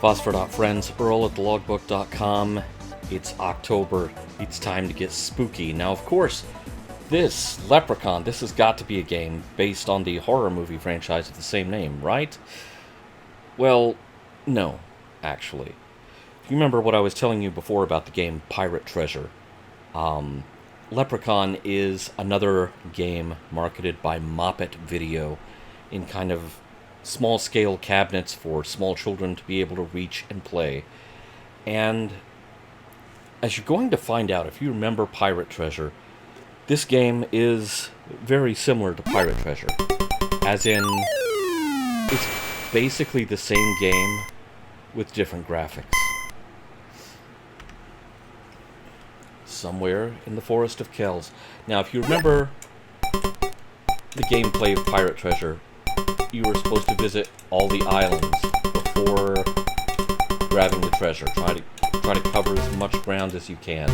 Phosphor Dot Friends, Earl at thelogbook.com. It's October. It's time to get spooky. Now, of course, this Leprechaun, this has got to be a game based on the horror movie franchise of the same name, right? Well, no, actually. If you remember what I was telling you before about the game Pirate Treasure, Leprechaun is another game marketed by Moppet Video in kind of small-scale cabinets for small children to be able to reach and play. And as you're going to find out, if you remember Pirate Treasure, this game is very similar to Pirate Treasure. As in, it's basically the same game with different graphics. Somewhere in the Forest of Kells. Now, if you remember the gameplay of Pirate Treasure, you were supposed to visit all the islands before grabbing the treasure. Try to cover as much ground as you can.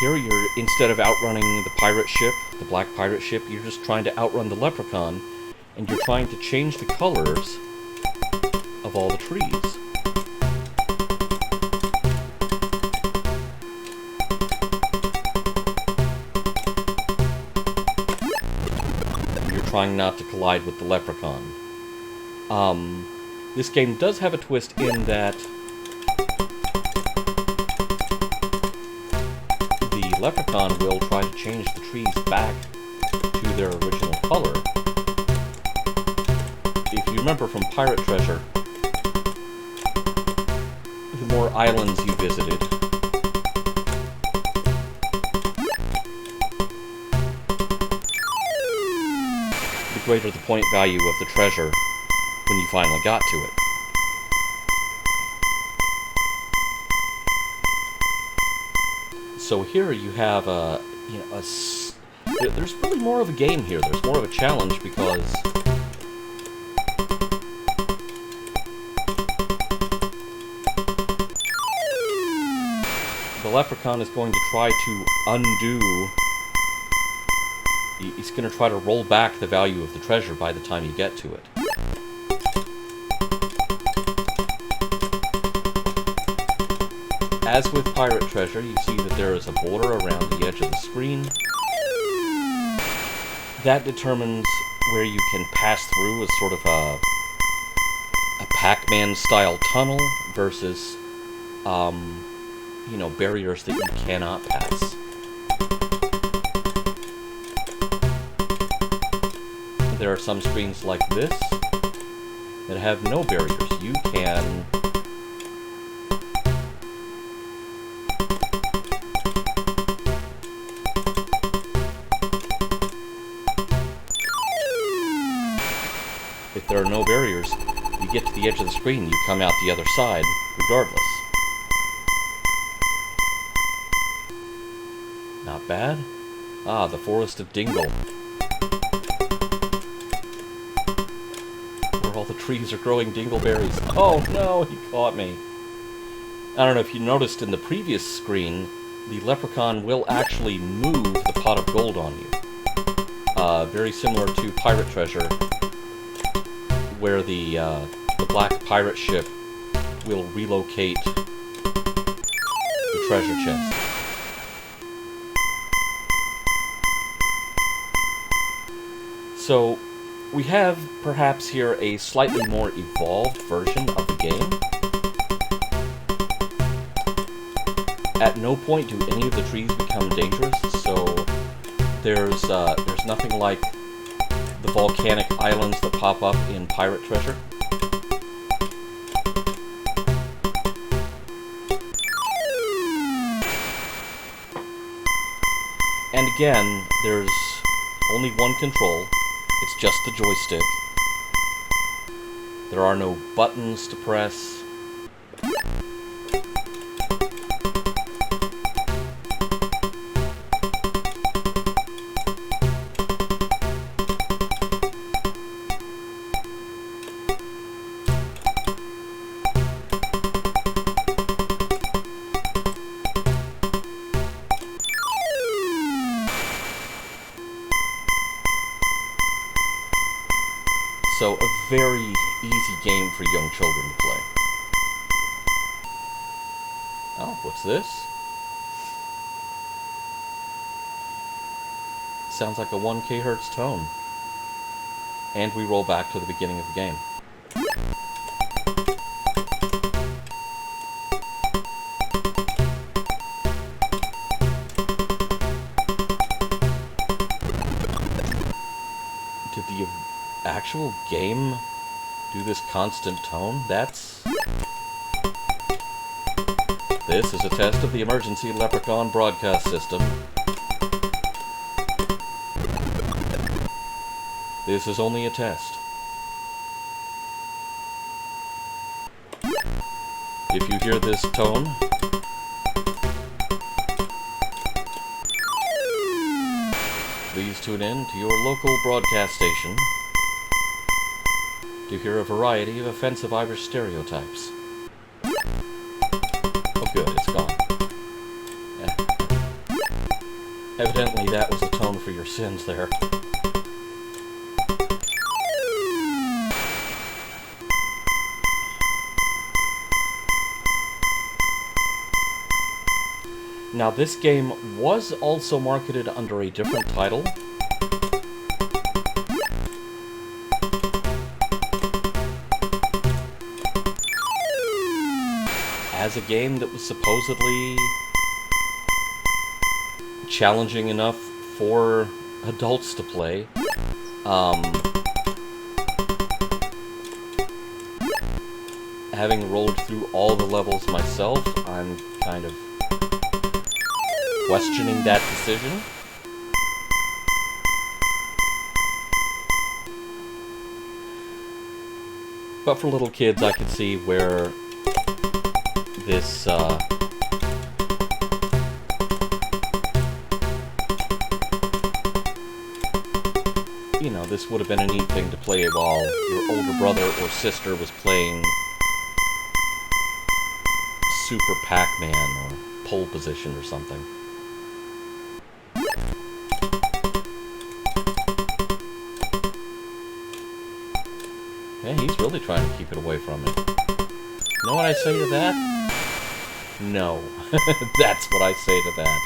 Here, instead of outrunning the pirate ship, the black pirate ship, you're just trying to outrun the leprechaun, and you're trying to change the colors of all the trees. Trying not to collide with the leprechaun. This game does have a twist in that the leprechaun will try to change the trees back to their original color. If you remember from Pirate Treasure, the more islands you visited, greater the point value of the treasure when you finally got to it. So here you have there's really more of a game here. There's more of a challenge because the leprechaun is going to try to undo. He's going to try to roll back the value of the treasure by the time you get to it. As with Pirate Treasure, you see that there is a border around the edge of the screen. That determines where you can pass through as sort of a Pac-Man style tunnel versus, barriers that you cannot pass. There are some screens like this that have no barriers. You can if there are no barriers, you get to the edge of the screen, you come out the other side regardless. Not bad. Ah, the Forest of Dingle. All the trees are growing dingleberries. Oh no, he caught me. I don't know if you noticed in the previous screen, the leprechaun will actually move the pot of gold on you. Very similar to Pirate Treasure, where the black pirate ship will relocate the treasure chest. So, we have, perhaps here, a slightly more evolved version of the game. At no point do any of the trees become dangerous, so there's nothing like the volcanic islands that pop up in Pirate Treasure. And again, there's only one control. It's just the joystick. There are no buttons to press. So a very easy game for young children to play. Oh, what's this? Sounds like a 1 kHz tone. And we roll back to the beginning of the game. Did the actual game do this constant tone? This is a test of the emergency Leprechaun broadcast system. This is only a test. If you hear this tone, please tune in to your local broadcast station to hear a variety of offensive Irish stereotypes. Oh good, it's gone. Yeah. Evidently that was the tone for your sins there. Now, this game was also marketed under a different title. As a game that was supposedly challenging enough for adults to play. Having rolled through all the levels myself, I'm kind of questioning that decision. But for little kids, I could see where this you know, this would have been a neat thing to play while your older brother or sister was playing Super Pac-Man or Pole Position or something. Yeah, he's really trying to keep it away from me. You know what I say to that? No. That's what I say to that.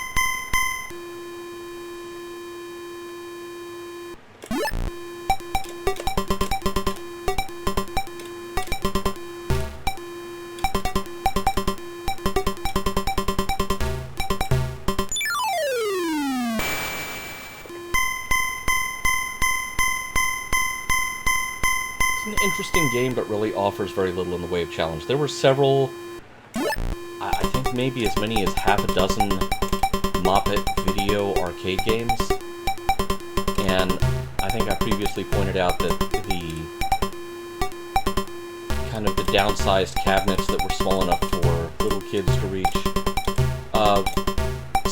Interesting game, but really offers very little in the way of challenge. There were several, I think maybe as many as half a dozen Moppet video arcade games, and I think I previously pointed out that the kind of the downsized cabinets that were small enough for little kids to reach,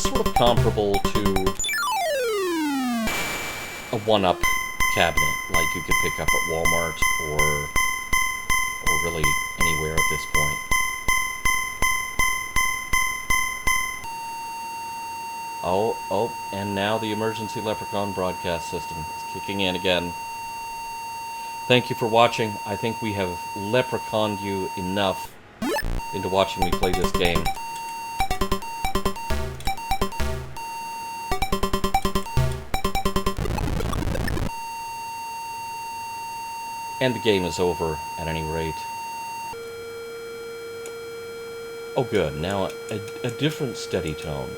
sort of comparable to a one-up cabinet like you could pick up at Walmart or really anywhere at this point. Oh, and now the emergency Leprechaun broadcast system is kicking in again. Thank you for watching. I think we have leprechauned you enough into watching me play this game. And the game is over, at any rate. Oh good, now a different steady tone.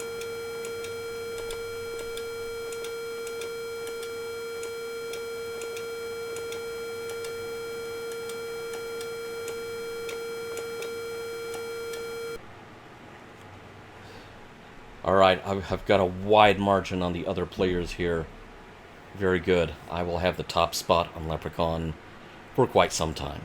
Alright, I've got a wide margin on the other players here. Very good. I will have the top spot on Leprechaun for quite some time.